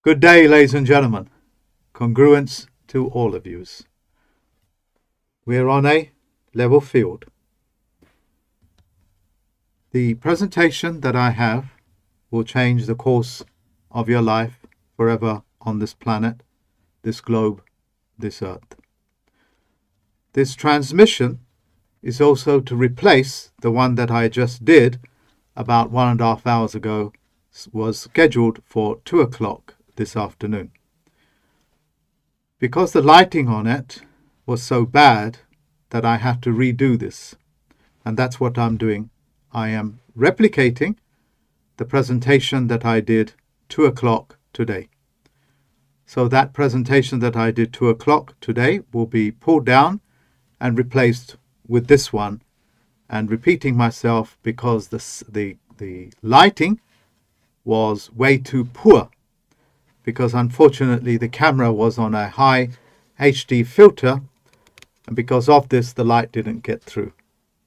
Good day, ladies and gentlemen. Congruence to all of yous. We're on a level field. The presentation that I have will change the course of your life forever on this planet, this globe, this earth. This transmission is also to replace the one that I just did about 1.5 hours ago, was scheduled for 2 o'clock this afternoon. Because the lighting on it was so bad that I had to redo this, and that's what I'm doing. I am replicating the presentation that I did 2 o'clock today. So that presentation that I did 2 o'clock today will be pulled down and replaced with this one, and repeating myself because the lighting was way too poor, because unfortunately the camera was on a high HD filter, and because of this the light didn't get through.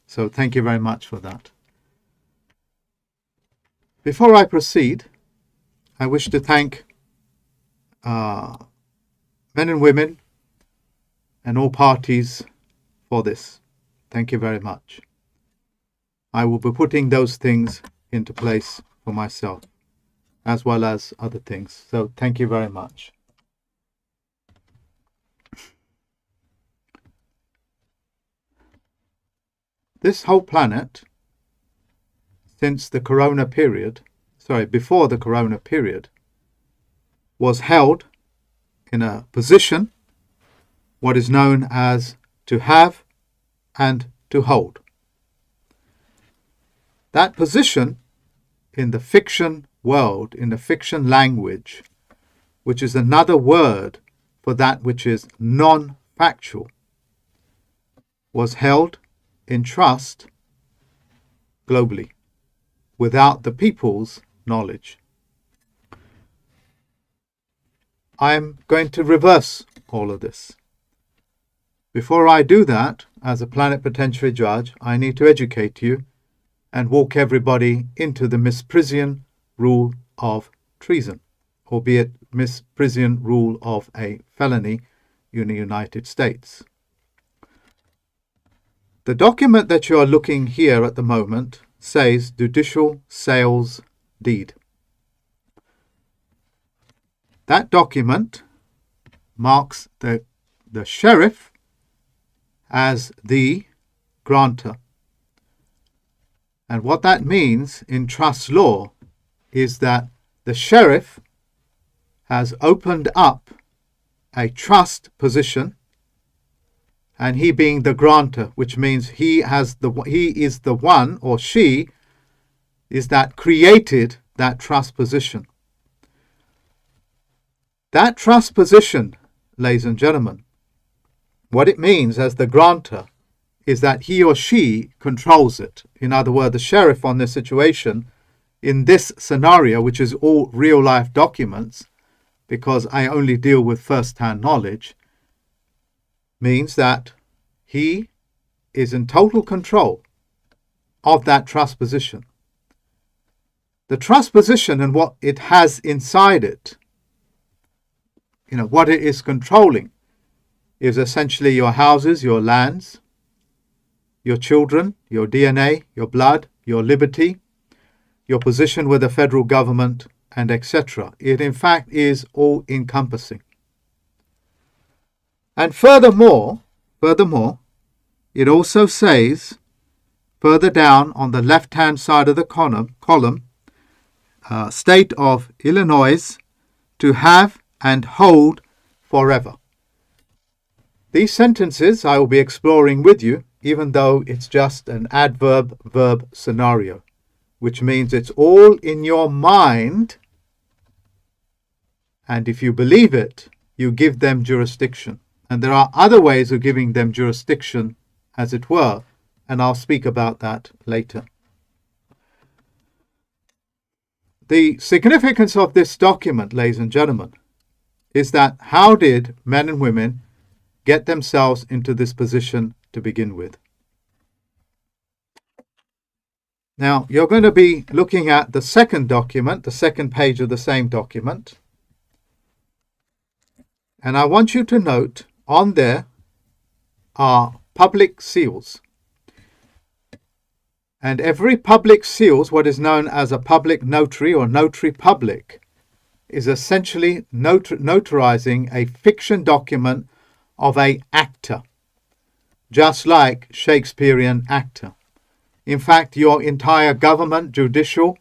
So thank you very much for that. Before I proceed, I wish to thank men and women and all parties for this. Thank you very much. I will be putting those things into place for myself, as well as other things. So thank you very much. This whole planet, since the corona period, before the corona period, was held in a position, what is known as to have and to hold. That position in the fiction world, in the fiction language, which is another word for that which is non-factual, was held in trust globally, without the people's knowledge. I am going to reverse all of this. Before I do that, as a planet potentiary judge, I need to educate you and walk everybody into the misprision rule of treason, albeit misprision rule of a felony in the United States. The document that you are looking here at the moment says judicial sales deed. That document marks the sheriff as the grantor. And what that means in trust law is that the sheriff has opened up a trust position, and he being the grantor, which means he is the one, or she is that created that trust position. That trust position, ladies and gentlemen, what it means as the grantor is that he or she controls it. In other words, the sheriff on this situation, in this scenario, which is all real life documents, because I only deal with first-hand knowledge, means that he is in total control of that trust position. The trust position and what it has inside it, what it is controlling, is essentially your houses, your lands, your children, your DNA, your blood, your liberty, your position with the federal government, and etc. It in fact is all encompassing. And furthermore, it also says further down on the left-hand side of the column, state of Illinois to have and hold forever. These sentences I will be exploring with you, even though it's just an adverb-verb scenario, which means it's all in your mind, and if you believe it, you give them jurisdiction. And there are other ways of giving them jurisdiction, as it were, and I'll speak about that later. The significance of this document, ladies and gentlemen, is that how did men and women get themselves into this position to begin with? Now, you're going to be looking at the second document, the second page of the same document. And I want you to note on there are public seals. And every public seals, what is known as a public notary or notary public, is essentially notarizing a fiction document of an actor, just like Shakespearean actor. In fact, your entire government, judicial,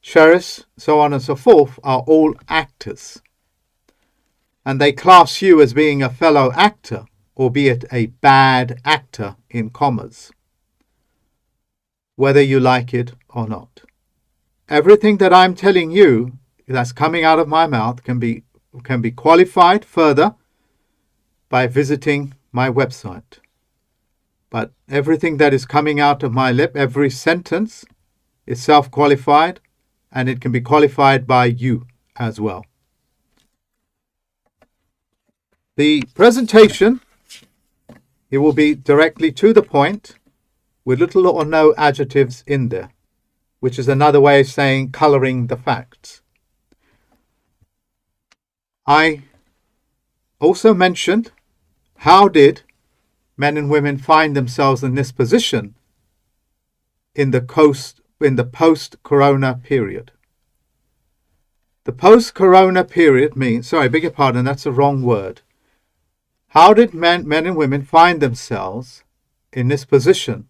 sheriffs, so on and so forth, are all actors. And they class you as being a fellow actor, albeit a bad actor in commas, whether you like it or not. Everything that I'm telling you that's coming out of my mouth can be qualified further by visiting my website. But everything that is coming out of my lip, every sentence, is self-qualified, and it can be qualified by you as well. The presentation, it will be directly to the point with little or no adjectives in there, which is another way of saying coloring the facts. I also mentioned how did men and women find themselves in this position in the post-corona period. The post-corona period means, sorry, I beg your pardon, that's the wrong word. How did men and women find themselves in this position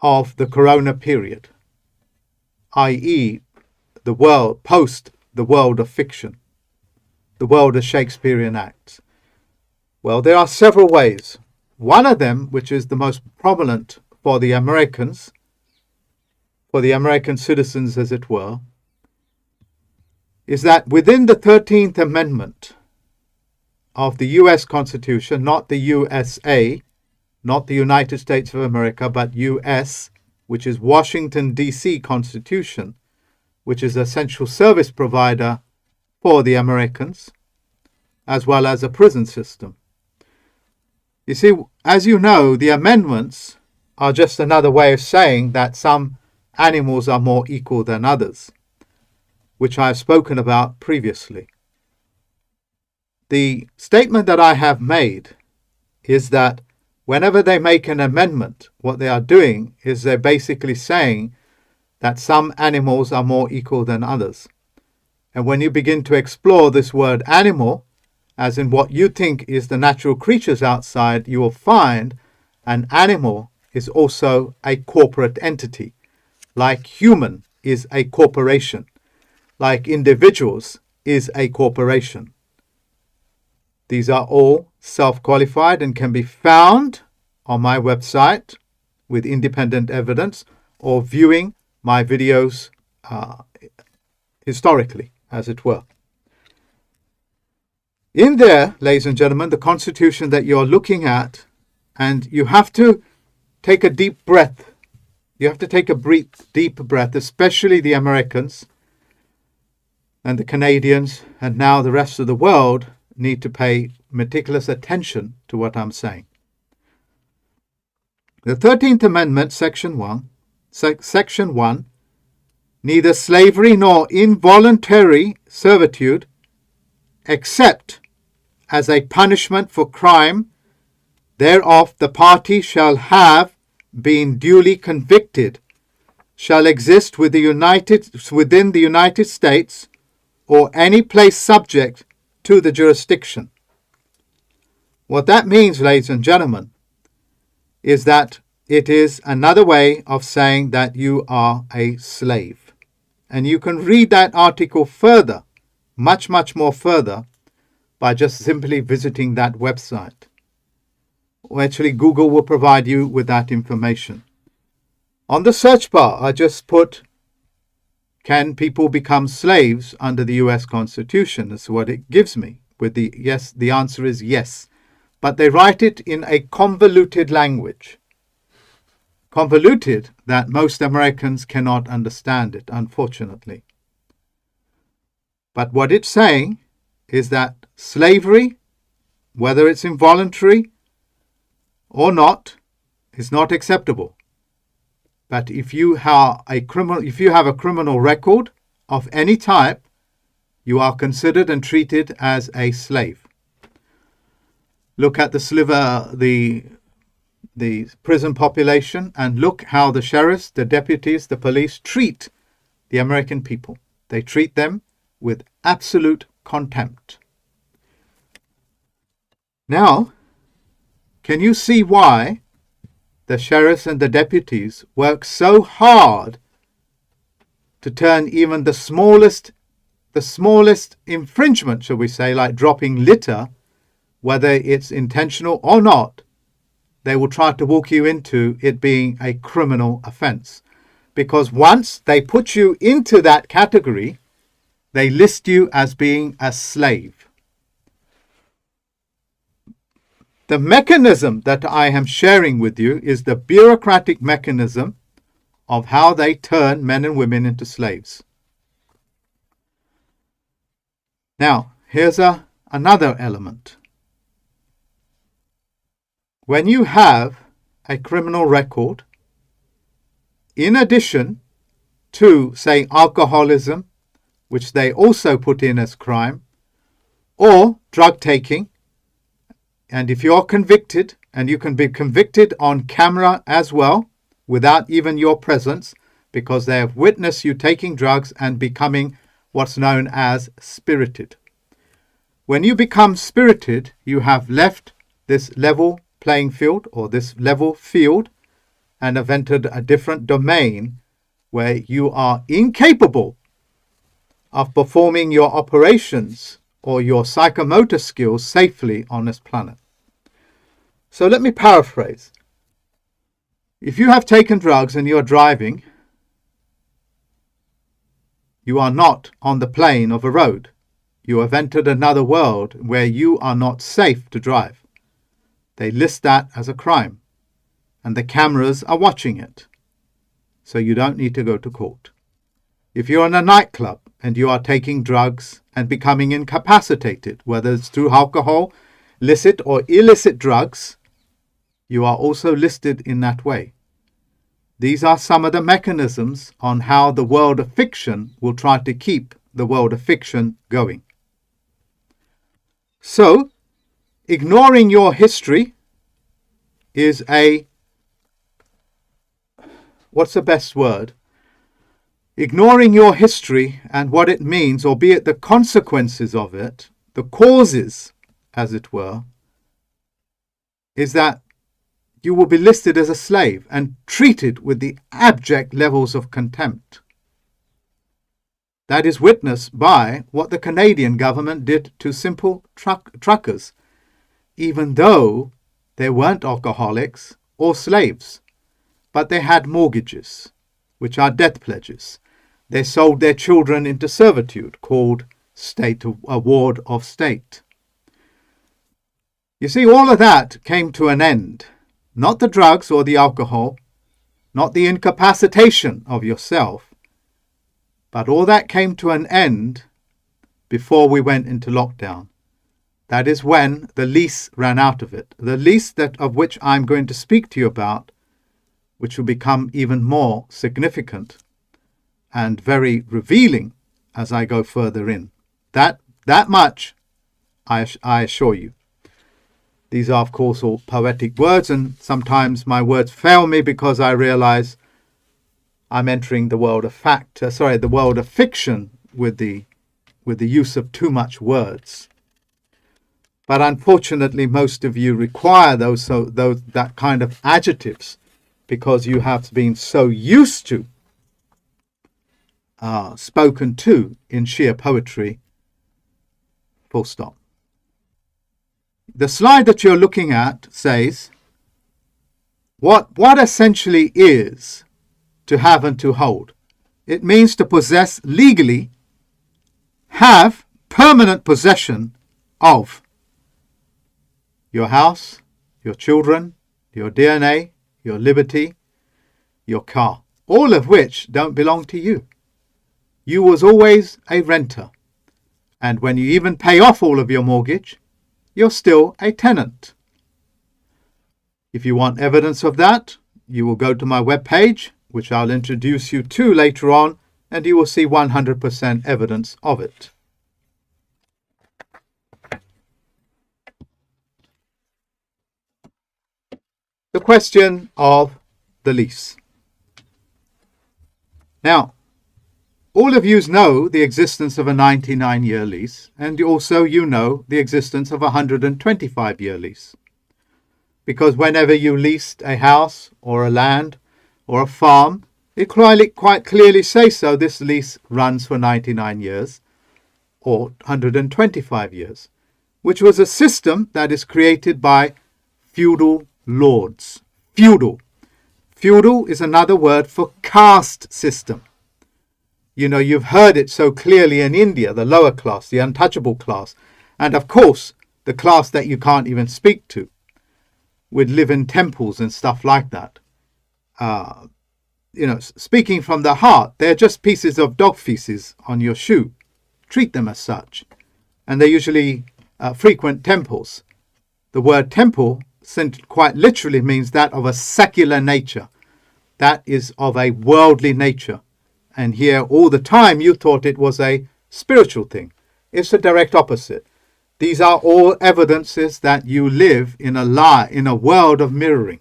of the corona period, i.e. the world, post the world of fiction, the world of Shakespearean acts? Well, there are several ways. One of them, which is the most prominent for the Americans, for the American citizens as it were, is that within the 13th Amendment of the US Constitution, not the USA, not the United States of America, but US, which is Washington, D.C. Constitution, which is a central service provider for the Americans, as well as a prison system. You see, as you know, the amendments are just another way of saying that some animals are more equal than others, which I have spoken about previously. The statement that I have made is that whenever they make an amendment, what they are doing is they're basically saying that some animals are more equal than others. And when you begin to explore this word animal, as in what you think is the natural creatures outside, you will find an animal is also a corporate entity, like human is a corporation, like individuals is a corporation. These are all self-qualified and can be found on my website with independent evidence or viewing my videos historically, as it were. In there, ladies and gentlemen, the Constitution that you're looking at, and you have to take a deep breath. You have to take a deep breath, especially the Americans and the Canadians, and now the rest of the world need to pay meticulous attention to what I'm saying. The 13th Amendment, Section 1, neither slavery nor involuntary servitude, except as a punishment for crime thereof the party shall have been duly convicted, shall exist within the United States or any place subject to the jurisdiction. What that means, ladies and gentlemen, is that it is another way of saying that you are a slave. And you can read that article further, much, much more further, by just simply visiting that website. Or actually, Google will provide you with that information. On the search bar, I just put, can people become slaves under the US Constitution? That's what it gives me. With the yes, the answer is yes. But they write it in a convoluted language. Convoluted that most Americans cannot understand it, unfortunately. But what it's saying is that slavery, whether it's involuntary or not, is not acceptable. But if you have a criminal record of any type, you are considered and treated as a slave. Look at the sliver, the prison population, and look how the sheriffs, the deputies, the police treat the American people. They treat them with absolute contempt. Now, can you see why the sheriffs and the deputies work so hard to turn even the smallest infringement, shall we say, like dropping litter, whether it's intentional or not, they will try to walk you into it being a criminal offense. Because once they put you into that category, they list you as being a slave. The mechanism that I am sharing with you is the bureaucratic mechanism of how they turn men and women into slaves. Now, here's another element. When you have a criminal record, in addition to, say, alcoholism, which they also put in as crime, or drug taking, and if you're convicted, and you can be convicted on camera as well, without even your presence, because they have witnessed you taking drugs and becoming what's known as spirited. When you become spirited, you have left this level playing field or this level field and have entered a different domain where you are incapable of performing your operations or your psychomotor skills safely on this planet. So let me paraphrase. If you have taken drugs and you are driving, you are not on the plane of a road. You have entered another world where you are not safe to drive. They list that as a crime, and the cameras are watching it. So you don't need to go to court. If you're in a nightclub and you are taking drugs and becoming incapacitated, whether it's through alcohol, licit or illicit drugs, you are also listed in that way. These are some of the mechanisms on how the world of fiction will try to keep the world of fiction going. So, ignoring your history is what's the best word? Ignoring your history and what it means, albeit the consequences of it, the causes, as it were, is that you will be listed as a slave and treated with the abject levels of contempt. That is witnessed by what the Canadian government did to simple truckers, even though they weren't alcoholics or slaves, but they had mortgages, which are death pledges. They sold their children into servitude, called state award of state. You see, all of that came to an end. Not the drugs or the alcohol, not the incapacitation of yourself, but all that came to an end before we went into lockdown. That is when the lease ran out of it. The lease of which I'm going to speak to you about, which will become even more significant and very revealing as I go further in. That much I assure you. These are, of course, all poetic words, and sometimes my words fail me because I realize I'm entering the world of the world of fiction with the use of too much words. But unfortunately, most of you require that kind of adjectives because you have been so used to spoken to in sheer poetry. Full stop. The slide that you're looking at says what essentially is to have and to hold. It means to possess legally, have permanent possession of your house, your children, your DNA, your liberty, your car, all of which don't belong to you. You was always a renter. And when you even pay off all of your mortgage, you're still a tenant. If you want evidence of that, you will go to my webpage, which I'll introduce you to later on, and you will see 100% evidence of it. the question of the lease. Now, all of you know the existence of a 99-year lease, and also you know the existence of a 125-year lease. Because whenever you leased a house or a land or a farm, it quite clearly says so. This lease runs for 99 years or 125 years, which was a system that is created by feudal lords. Feudal. Feudal is another word for caste system. You know, you've heard it so clearly in India, the lower class, the untouchable class, and of course, the class that you can't even speak to, would live in temples and stuff like that. You know, speaking from the heart, they're just pieces of dog feces on your shoe. Treat them as such. And they usually frequent temples. The word temple quite literally means that of a secular nature. That is of a worldly nature. And here all the time you thought it was a spiritual thing. It's the direct opposite. These are all evidences that you live in a world of mirroring.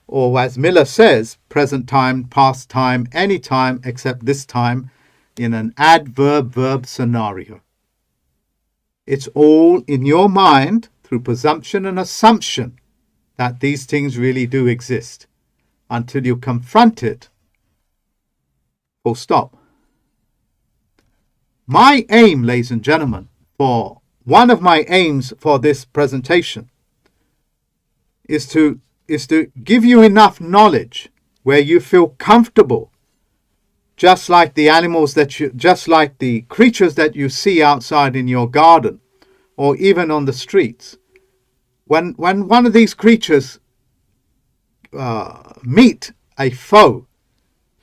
Or as Miller says, present time, past time, any time except this time, in an adverb-verb scenario. It's all in your mind through presumption and assumption that these things really do exist until you confront it. Full stop. My aim, ladies and gentlemen, one of my aims for this presentation is to give you enough knowledge where you feel comfortable, just like the creatures that you see outside in your garden or even on the streets. When one of these creatures meet a foe,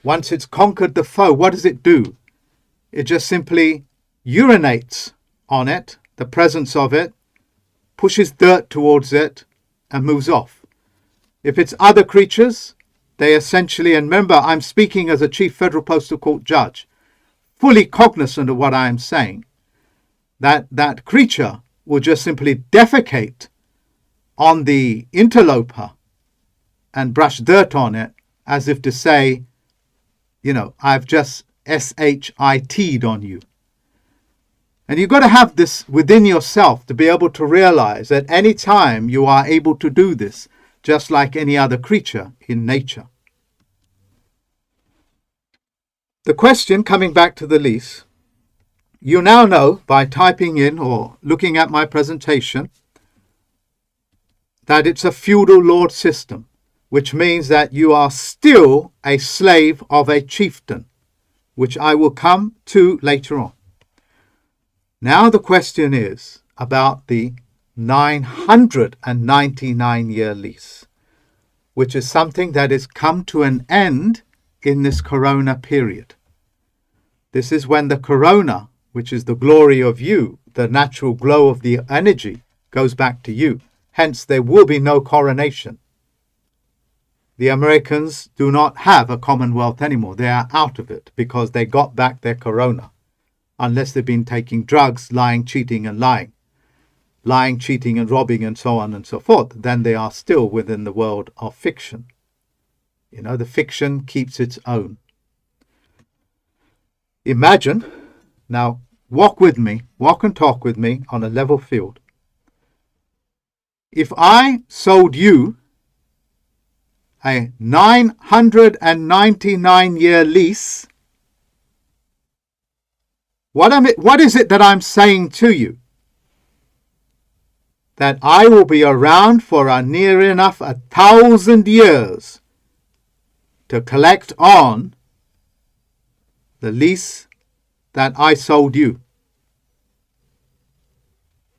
once it's conquered the foe, what does it do? It just simply urinates on it, the presence of it, pushes dirt towards it, and moves off. If it's other creatures, they essentially, and remember, I'm speaking as a Chief Federal-Postal-Court judge, fully cognizant of what I am saying, that creature will just simply defecate on the interloper and brush dirt on it as if to say, you know, I've just SHIT'd on you. And you've got to have this within yourself to be able to realize at any time you are able to do this, just like any other creature in nature. The question, coming back to the lease, you now know by typing in or looking at my presentation that it's a feudal lord system, which means that you are still a slave of a chieftain, which I will come to later on. Now the question is about the 999-year lease, which is something that has come to an end in this corona period. This is when the corona, which is the glory of you, the natural glow of the energy, goes back to you. Hence, there will be no coronation. The Americans do not have a Commonwealth anymore. They are out of it because they got back their corona. Unless they've been taking drugs, lying, cheating and lying. Lying, cheating and robbing and so on and so forth. Then they are still within the world of fiction. You know, the fiction keeps its own. Imagine, now walk with me, walk and talk with me on a level field. If I sold you a 999-year lease, what is it that I'm saying to you? That I will be around for a near enough 1,000 years to collect on the lease that I sold you.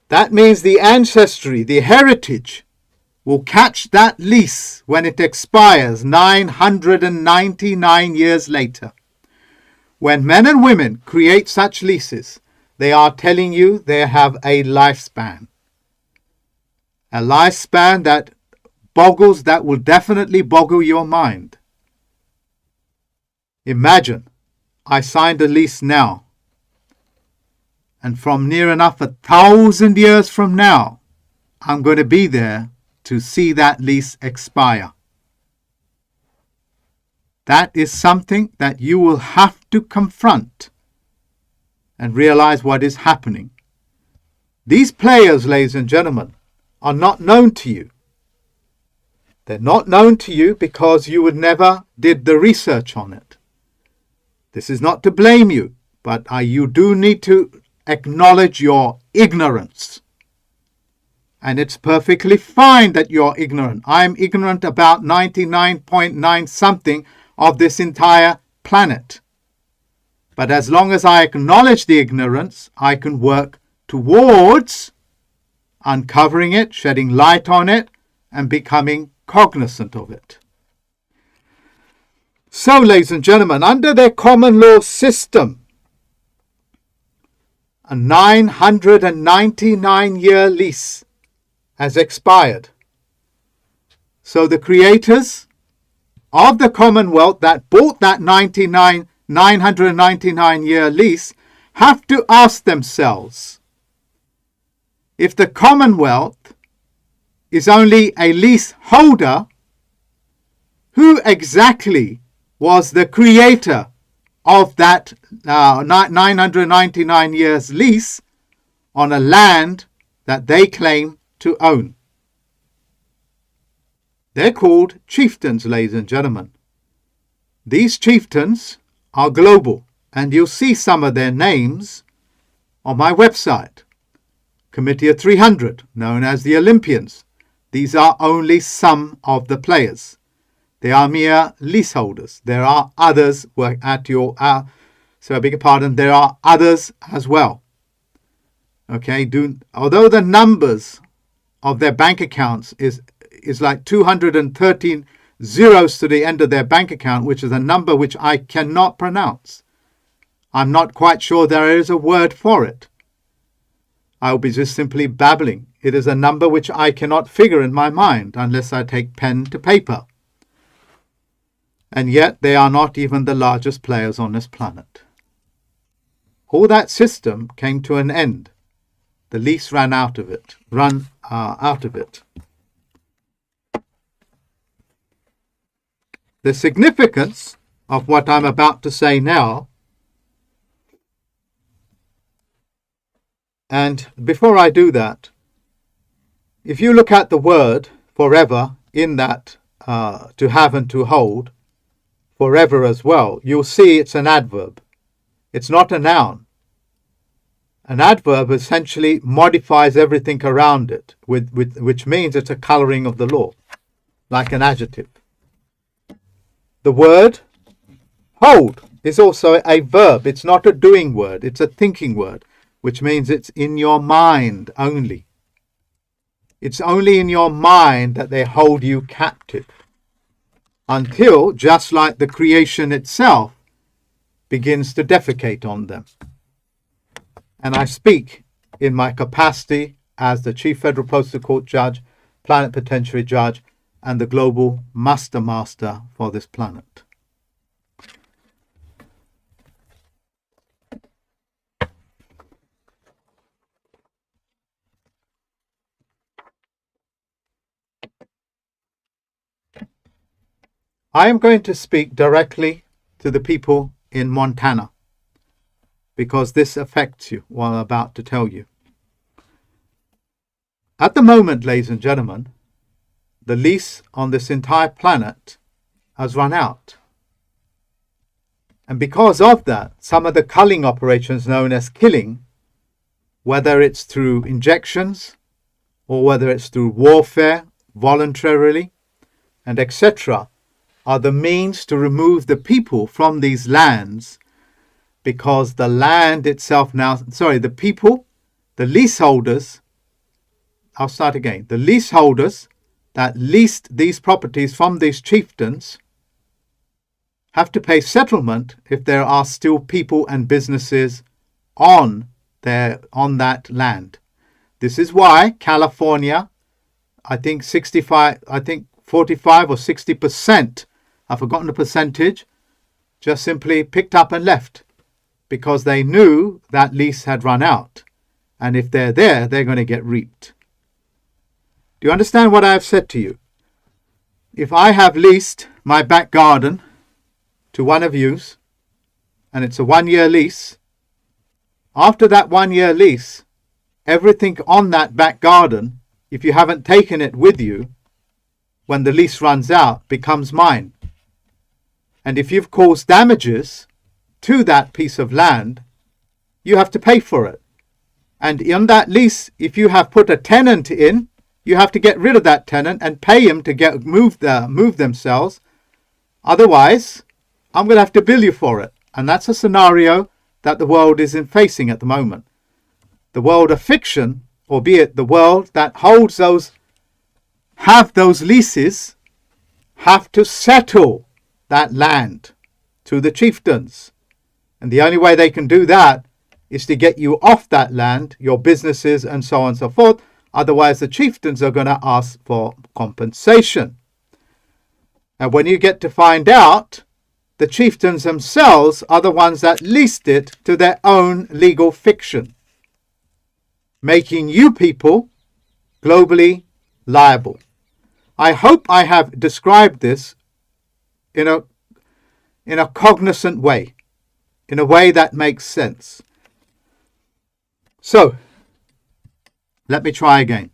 That means the ancestry, the heritage, will catch that lease when it expires 999 years later. When men and women create such leases, they are telling you they have a lifespan. A lifespan that will definitely boggle your mind. Imagine, I signed a lease now, and from near enough 1,000 years from now, I'm going to be there to see that lease expire. That is something that you will have to confront and realize what is happening. These players, ladies and gentlemen, are not known to you. They're not known to you because you would never did the research on it. This is not to blame you, but you do need to acknowledge your ignorance. And it's perfectly fine that you're ignorant. I'm ignorant about 99.9 something of this entire planet. But as long as I acknowledge the ignorance, I can work towards uncovering it, shedding light on it, and becoming cognizant of it. So, ladies and gentlemen, under their common law system, a 999-year lease has expired. So the creators of the Commonwealth that bought that 999-year lease have to ask themselves, if the Commonwealth is only a leaseholder, who exactly was the creator of that 999 years lease on a land that they claim to own? They're called chieftains, ladies and gentlemen. These chieftains are global, and you'll see some of their names on my website. Committee of 300, known as the Olympians. These are only some of the players. They are mere leaseholders. There are others at your, so I beg your pardon, there are others as well. Okay, although the numbers of their bank accounts is like 213 zeros to the end of their bank account, which is a number which I cannot pronounce. I'm not quite sure there is a word for it. I'll be just simply babbling. It is a number which I cannot figure in my mind unless I take pen to paper. And yet they are not even the largest players on this planet. All that system came to an end. The lease ran out of it. The significance of what I'm about to say now, and before I do that, if you look at the word forever in that to have and to hold, forever as well, you'll see it's an adverb. It's not a noun. An adverb essentially modifies everything around it, which means it's a coloring of the law, like an adjective. The word hold is also a verb. It's not a doing word. It's a thinking word, which means it's in your mind only. It's only in your mind that they hold you captive until, just like the creation itself, begins to defecate on them. And I speak in my capacity as the Chief Federal-Postal-Court Judge, Plenipotentiary Judge, and the global master for this planet. I am going to speak directly to the people in Montana, because this affects you, what I'm about to tell you. At the moment, ladies and gentlemen, the lease on this entire planet has run out. And because of that, some of the culling operations known as killing, whether it's through injections or whether it's through warfare, voluntarily, and etc., are the means to remove the people from these lands, because the land itself the people, the leaseholders, I'll start again. The leaseholders that leased these properties from these chieftains have to pay settlement if there are still people and businesses on that land. This is why California, I think 45 or 60%, I've forgotten the percentage, just simply picked up and left, because they knew that lease had run out. And if they're there, they're going to get reaped. Do you understand what I have said to you? If I have leased my back garden to one of yous, and it's a 1-year lease, after that 1-year lease, everything on that back garden, if you haven't taken it with you, when the lease runs out, becomes mine. And if you've caused damages to that piece of land, you have to pay for it. And in that lease, if you have put a tenant in, you have to get rid of that tenant and pay him to move themselves. Otherwise, I'm going to have to bill you for it. And that's a scenario that the world is facing at the moment. The world of fiction, albeit the world that holds have those leases, have to settle that land to the chieftains. And the only way they can do that is to get you off that land, your businesses and so on and so forth. Otherwise, the chieftains are going to ask for compensation. And when you get to find out, the chieftains themselves are the ones that leased it to their own legal fiction, making you people globally liable. I hope I have described this in a cognizant way, in a way that makes sense. So, let me try again.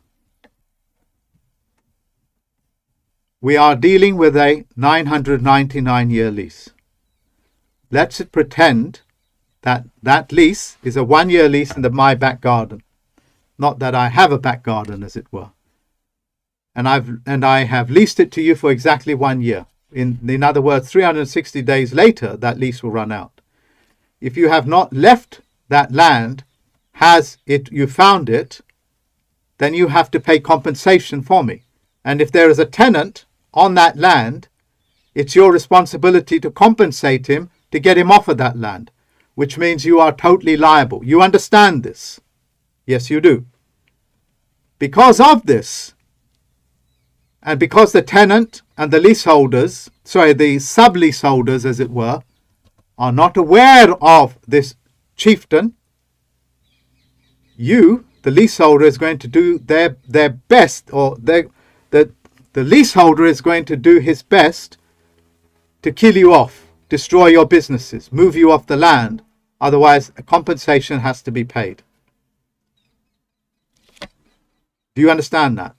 We are dealing with a 999-year lease. Let's pretend that that lease is a 1-year lease in my back garden. Not that I have a back garden, as it were. And I have leased it to you for exactly 1 year. In other words, 360 days later, that lease will run out. If you have not left that land, you found it, then you have to pay compensation for me. And if there is a tenant on that land, it's your responsibility to compensate him to get him off of that land, which means you are totally liable. You understand this? Yes, you do. Because of this, and because the tenant and the leaseholders, the subleaseholders, as it were, are not aware of this chieftain, you, the leaseholder, is going to do their best, or the leaseholder is going to do his best to kill you off, destroy your businesses, move you off the land. Otherwise, a compensation has to be paid. Do you understand that?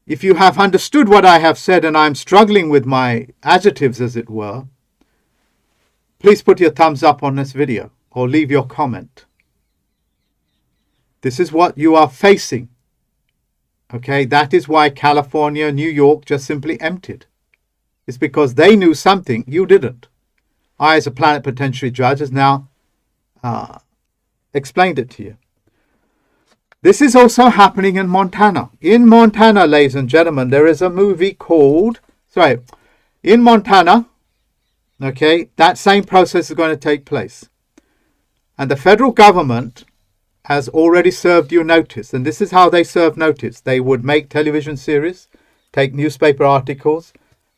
If you have understood what I have said, and I'm struggling with my adjectives, as it were, please put your thumbs up on this video or leave your comment. This is what you are facing. Okay, that is why California, New York just simply emptied. It's because they knew something you didn't. I, as a plenipotentiary judge, has now explained it to you. This is also happening in Montana. In Montana, ladies and gentlemen, there is a movie called... in Montana, okay, that same process is going to take place. And the federal government has already served you notice. And this is how they serve notice. They would make television series, take newspaper articles,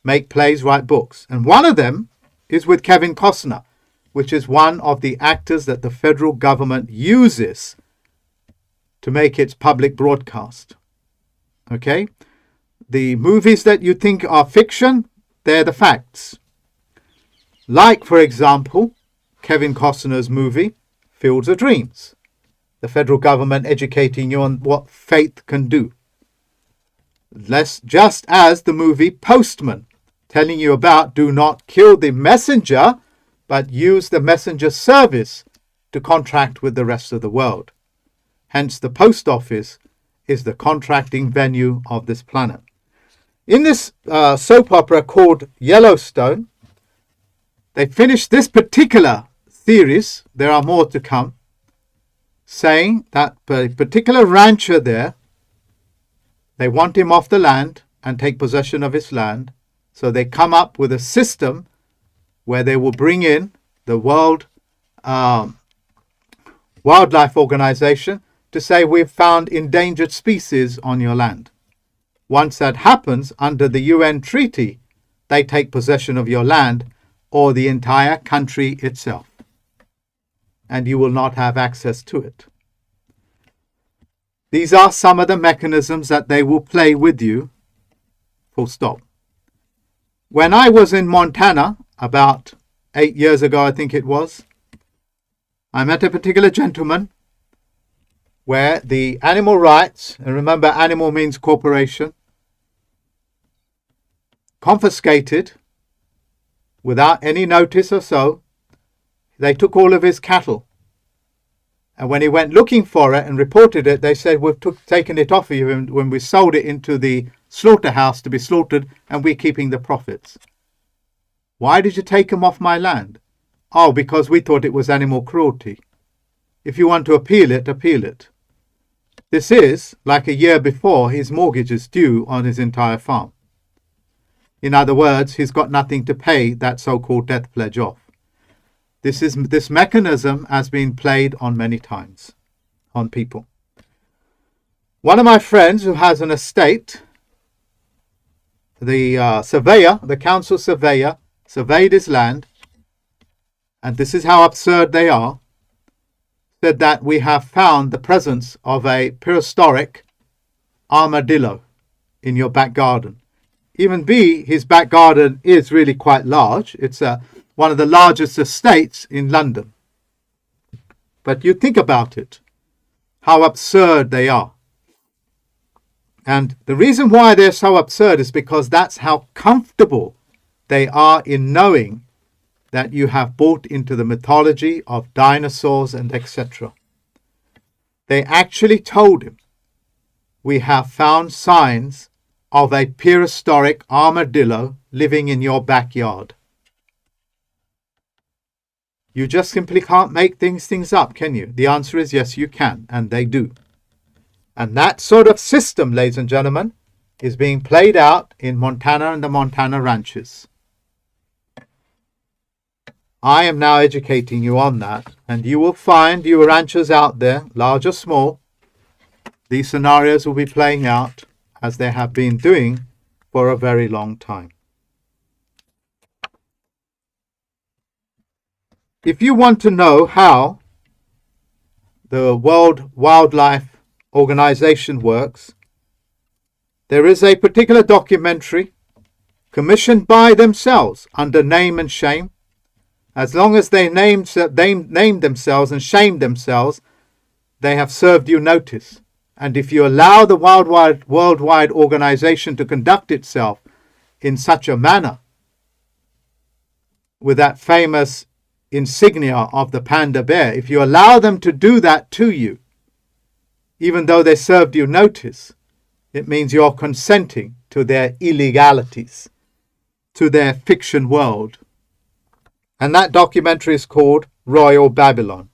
make plays, write books. And one of them is with Kevin Costner, which is one of the actors that the federal government uses to make its public broadcast. Okay? The movies that you think are fiction, they're the facts. Like, for example, Kevin Costner's movie, Fields of Dreams. The federal government educating you on what faith can do. Just as the movie Postman, telling you about do not kill the messenger, but use the messenger service to contract with the rest of the world. Hence, the post office is the contracting venue of this planet. In this soap opera called Yellowstone, they finished this particular series, there are more to come, saying that a particular rancher there, they want him off the land and take possession of his land. So they come up with a system where they will bring in the World Wildlife Organization to say, we've found endangered species on your land. Once that happens, under the UN treaty, they take possession of your land or the entire country itself. And you will not have access to it. These are some of the mechanisms that they will play with you, full stop. When I was in Montana, about 8 years ago, I think it was, I met a particular gentleman where the animal rights, and remember animal means corporation, confiscated without any notice or so. They took all of his cattle. And when he went looking for it and reported it, they said, we've taken it off of you when we sold it into the slaughterhouse to be slaughtered, and we're keeping the profits. Why did you take them off my land? Oh, because we thought it was animal cruelty. If you want to appeal it, appeal it. This is, like a year before, his mortgage is due on his entire farm. In other words, he's got nothing to pay that so-called death pledge off. This mechanism has been played on many times on people. One of my friends who has an estate, the surveyor, the council surveyor, surveyed his land, and this is how absurd they are, said that we have found the presence of a prehistoric armadillo in your back garden. Even his back garden is really quite large. It's one of the largest estates in London. But you think about it, how absurd they are. And the reason why they're so absurd is because that's how comfortable they are in knowing that you have bought into the mythology of dinosaurs and etc. They actually told him, we have found signs of a prehistoric armadillo living in your backyard. You just simply can't make things up, can you? The answer is yes, you can, and they do. And that sort of system, ladies and gentlemen, is being played out in Montana and the Montana ranches. I am now educating you on that, and you will find, you ranchers out there, large or small, these scenarios will be playing out as they have been doing for a very long time. If you want to know how the World Wildlife Organization works, there is a particular documentary commissioned by themselves under name and shame. As long as they named themselves and shamed themselves, they have served you notice. And if you allow the worldwide organization to conduct itself in such a manner, with that famous insignia of the panda bear, if you allow them to do that to you, even though they served you notice, it means you're consenting to their illegalities, to their fiction world. And that documentary is called Royal Babylon,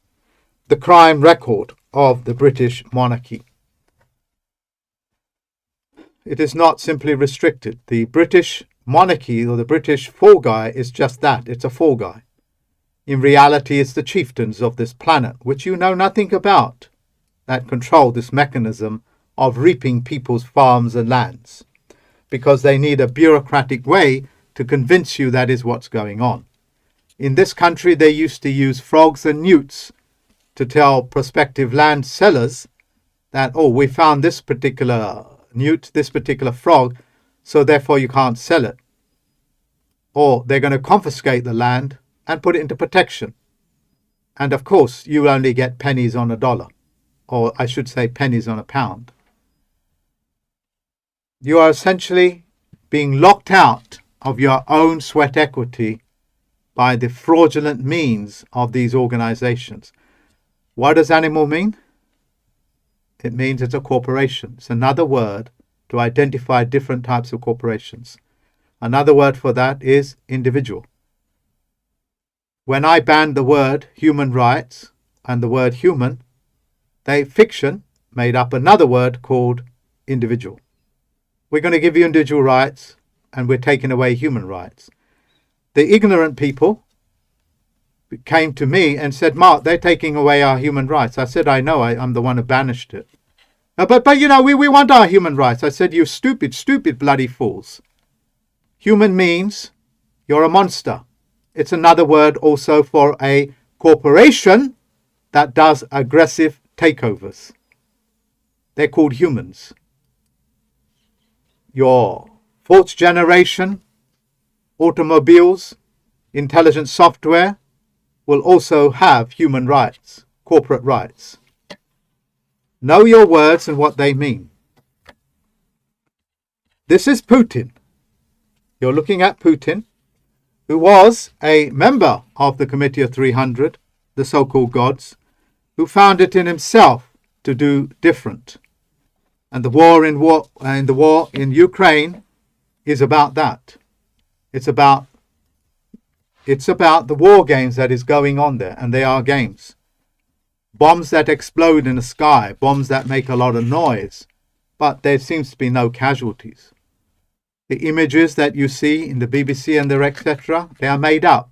the crime record of the British monarchy. It is not simply restricted. The British monarchy or the British fall guy is just that. It's a fall guy. In reality, it's the chieftains of this planet, which you know nothing about, that control this mechanism of reaping people's farms and lands, because they need a bureaucratic way to convince you that is what's going on. In this country, they used to use frogs and newts to tell prospective land sellers that, oh, we found this particular newt, this particular frog, so therefore you can't sell it. Or they're going to confiscate the land and put it into protection. And of course, you only get pennies on a dollar, or I should say pennies on a pound. You are essentially being locked out of your own sweat equity by the fraudulent means of these organizations. What does animal mean? It means it's a corporation. It's another word to identify different types of corporations. Another word for that is individual. When I banned the word human rights and the word human, fiction made up another word called individual. We're going to give you individual rights and we're taking away human rights. The ignorant people came to me and said, Mark, they're taking away our human rights. I said, I know, I'm the one who banished it. But you know, we want our human rights. I said, you stupid bloody fools. Human means you're a monster. It's another word also for a corporation that does aggressive takeovers. they're called humans. Your fourth generation automobiles, intelligent software will also have human rights, corporate rights. Know your words and what they mean. This is Putin. You're looking at Putin, who was a member of the Committee of 300, the so-called gods, who found it in himself to do different. And the war in Ukraine is about that. It's about the war games that is going on there, and they are games. Bombs that explode in the sky, bombs that make a lot of noise, but there seems to be no casualties. The images that you see in the BBC and the etc., they are made up.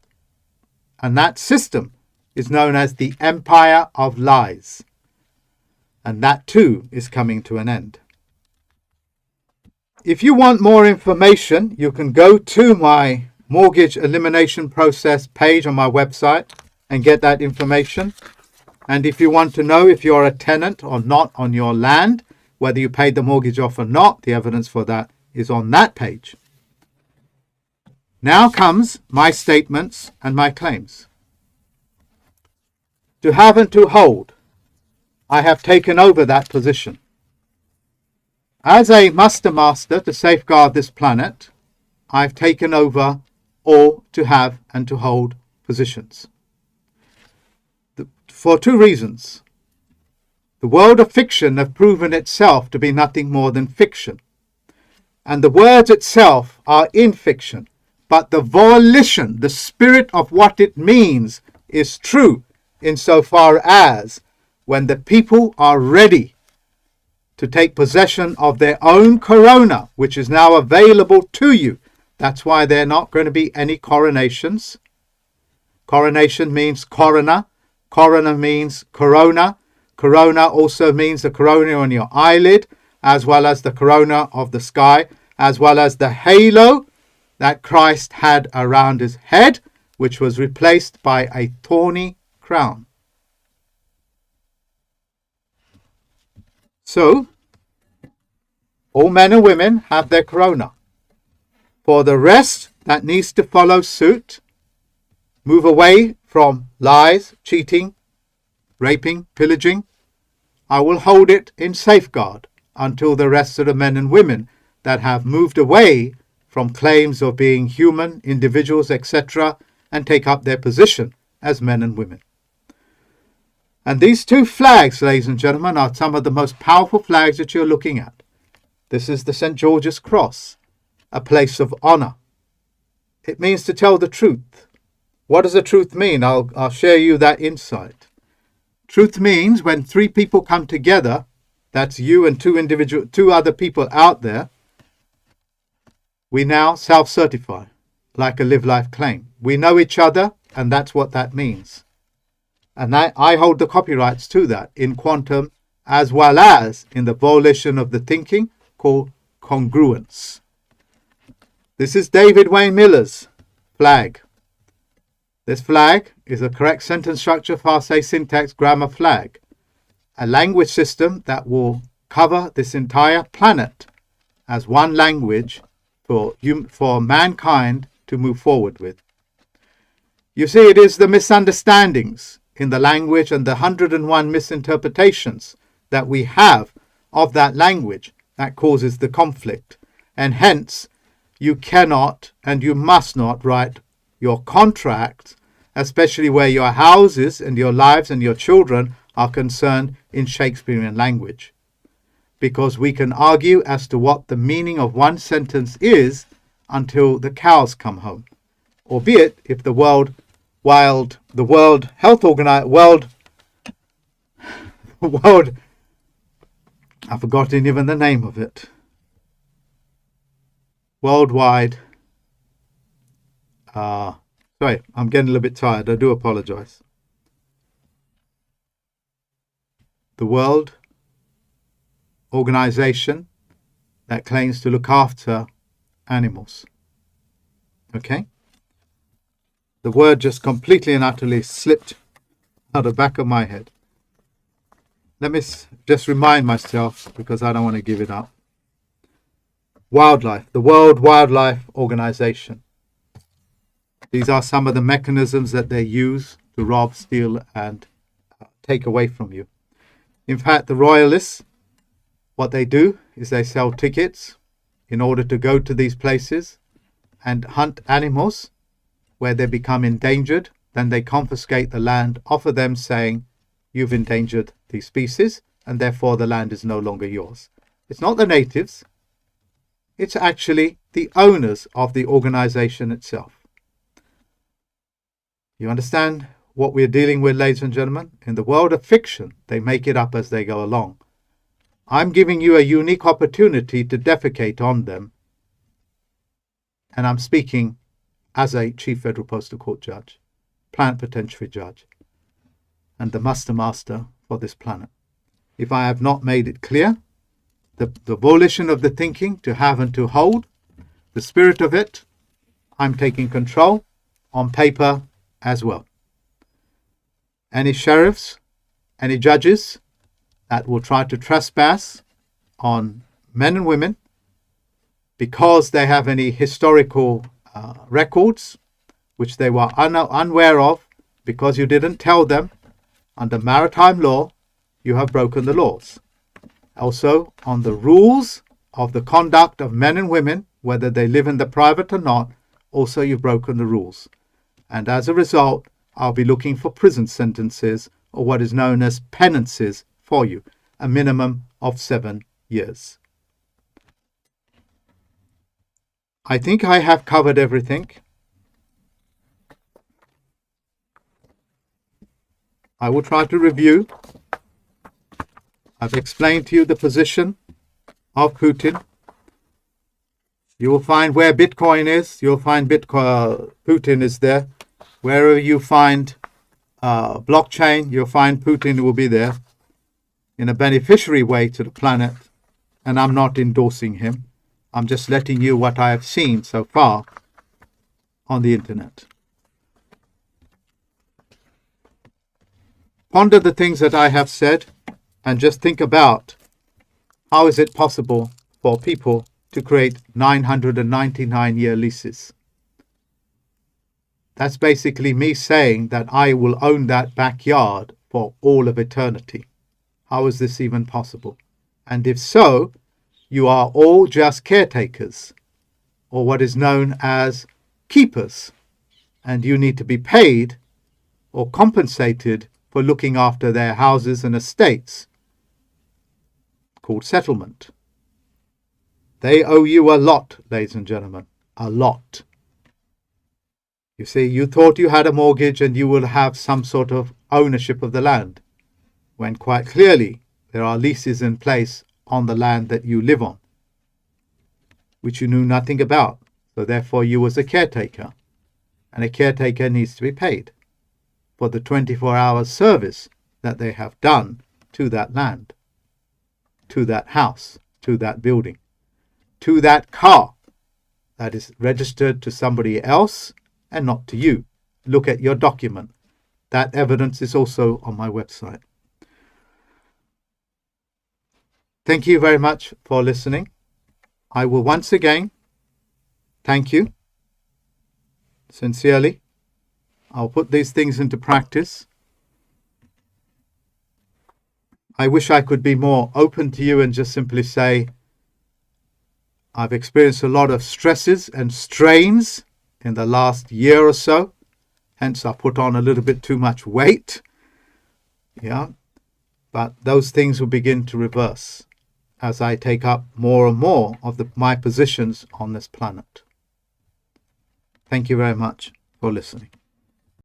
And that system is known as the Empire of Lies. And that too is coming to an end. If you want more information, you can go to my mortgage elimination process page on my website and get that information. And if you want to know if you're a tenant or not on your land, whether you paid the mortgage off or not, the evidence for that is on that page. Now comes my statements and my claims. To have and to hold, I have taken over that position. As a master to safeguard this planet, I've taken over all to have and to hold positions. For two reasons. The world of fiction have proven itself to be nothing more than fiction. And the words itself are in fiction, but the volition, the spirit of what it means is true insofar as when the people are ready to take possession of their own corona, which is now available to you. That's why there are not going to be any coronations. Coronation means coroner. Coroner means corona. Corona also means the corona on your eyelid, as well as the corona of the sky, as well as the halo that Christ had around his head, which was replaced by a thorny crown. So, all men and women have their corona. For the rest that needs to follow suit, move away from lies, cheating, raping, pillaging, I will hold it in safeguard until the rest of the men and women that have moved away from claims of being human individuals, etc., and take up their position as men and women. And these two flags, ladies and gentlemen, are some of the most powerful flags that you're looking at. This is the St. George's Cross, a place of honor. It means to tell the truth. What does the truth mean? I'll share you that insight. Truth means when three people come together, that's you and two other people out there, we now self-certify, like a live life claim. We know each other, and that's what that means. And I hold the copyrights to that in quantum, as well as in the volition of the thinking called congruence. This is David Wayne Miller's flag. This flag is a correct sentence structure, farce, syntax, grammar flag. A language system that will cover this entire planet as one language for mankind to move forward with. You see, it is the misunderstandings in the language and the 101 misinterpretations that we have of that language that causes the conflict. And hence, you cannot and you must not write your contracts, especially where your houses and your lives and your children are concerned, in Shakespearean language. Because we can argue as to what the meaning of one sentence is until the cows come home. Albeit, if the World Health Organization, I've forgotten even the name of it. Worldwide. Sorry, I'm getting a little bit tired. I do apologize. The World Organization that claims to look after animals. Okay? The word just completely and utterly slipped out of the back of my head. let me just remind myself, because I don't want to give it up. Wildlife, the World Wildlife Organization. These are some of the mechanisms that they use to rob, steal, and take away from you. In fact, the royalists, what they do is they sell tickets in order to go to these places and hunt animals where they become endangered. Then they confiscate the land off of them, saying, you've endangered these species, and therefore the land is no longer yours. It's not the natives. It's actually the owners of the organization itself. You understand what we're dealing with, ladies and gentlemen? In the world of fiction, they make it up as they go along. I'm giving you a unique opportunity to defecate on them. And I'm speaking as a Chief Federal Postal Court judge, planet potentiary judge, and the master for this planet. If I have not made it clear, the volition of the thinking, to have and to hold, the spirit of it, I'm taking control on paper as well. Any sheriffs, any judges that will try to trespass on men and women because they have any historical records which they were unaware of, because you didn't tell them, under maritime law, you have broken the laws. Also, on the rules of the conduct of men and women, whether they live in the private or not, also you've broken the rules. And as a result, I'll be looking for prison sentences, or what is known as penances, for you, a minimum of 7 years. I think I have covered everything. I will try to review. I've explained to you the position of Putin. You will find where Bitcoin is. You'll find Putin is there. Wherever you find blockchain, you'll find Putin will be there in a beneficiary way to the planet. And I'm not endorsing him. I'm just letting you what I have seen so far on the internet. Ponder the things that I have said and just think about, how is it possible for people to create 999-year leases? That's basically me saying that I will own that backyard for all of eternity. How is this even possible? And if so, you are all just caretakers, or what is known as keepers, and you need to be paid or compensated for looking after their houses and estates, called settlement. They owe you a lot, ladies and gentlemen, a lot. You see, you thought you had a mortgage and you will have some sort of ownership of the land, when quite clearly there are leases in place on the land that you live on, which you knew nothing about. So therefore you was a caretaker, and a caretaker needs to be paid for the 24-hour service that they have done to that land, to that house, to that building, to that car that is registered to somebody else and not to you. Look at your document. That evidence is also on my website. Thank you very much for listening. I will once again thank you sincerely. I'll put these things into practice. I wish I could be more open to you and just simply say, I've experienced a lot of stresses and strains in the last year or so. Hence, I put on a little bit too much weight. Yeah. But those things will begin to reverse as I take up more and more of my positions on this planet. Thank you very much for listening.